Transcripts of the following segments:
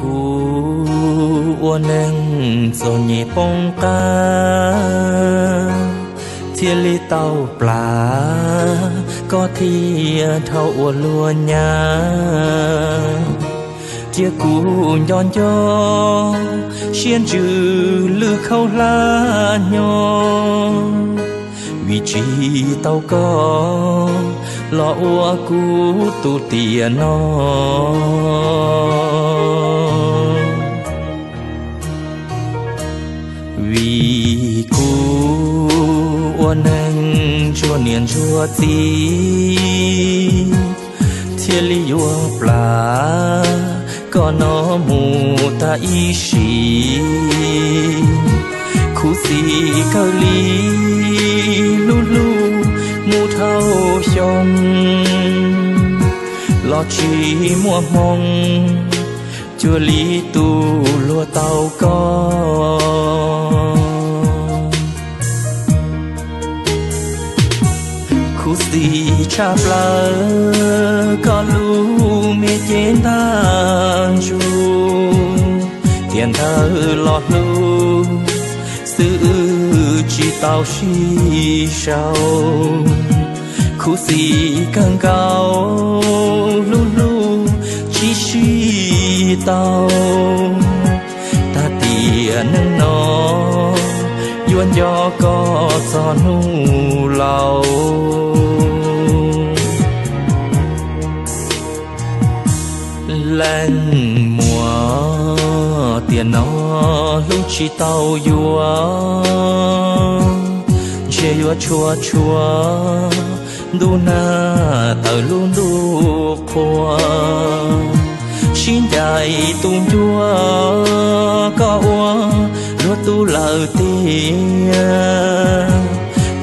cũ uốn nâng rồi nhẹ bông ca thiên lý tàu plá có thi thâu uốn luôn nhà chia cũ nhon cho xiên trừ lư khâu la nhỏ vị trí tàu có lo ua cũ tu tiền nó vì cũ uốn nâng chua niên chua tí thiên lý vua plá có nó mù ta ý xì khu xì cao lý lu lu mù thao xong lo chỉ mua mong chưa lý tu lúa tàu có khu xì cha plá có lu mê chén ta chu tiền thơ lọt lu sự chỉ tao chi sao khu xì càng cao lu lu chỉ chi tao ta tiền nó yuan do có gió nu lâu lên mùa tiền nó lúc chỉ tàu vua che vua chua chua đu na tàu luôn đu khoa xin đại tung chúa có ua rồi tu lờ tia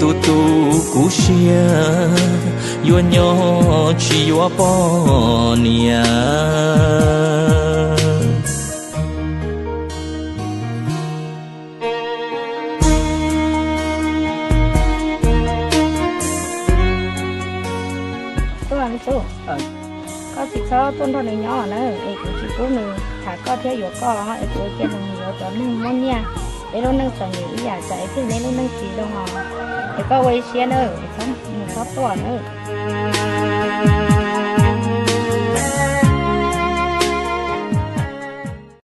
tu tu cú xia vua nhỏ chỉ vua bỏ nia có chỉ số tuân thôi nhỏ nữa, ấy cũng chỉ có nữa, thà có theo dõi có họ ấy tuổi kia mình nhiều cho nên món nha, để lúc nâng chuẩn bị giả dạy thì nên lúc nâng chỉ đâu họ, để có quay xe nữa, xong một số tuổi nữa.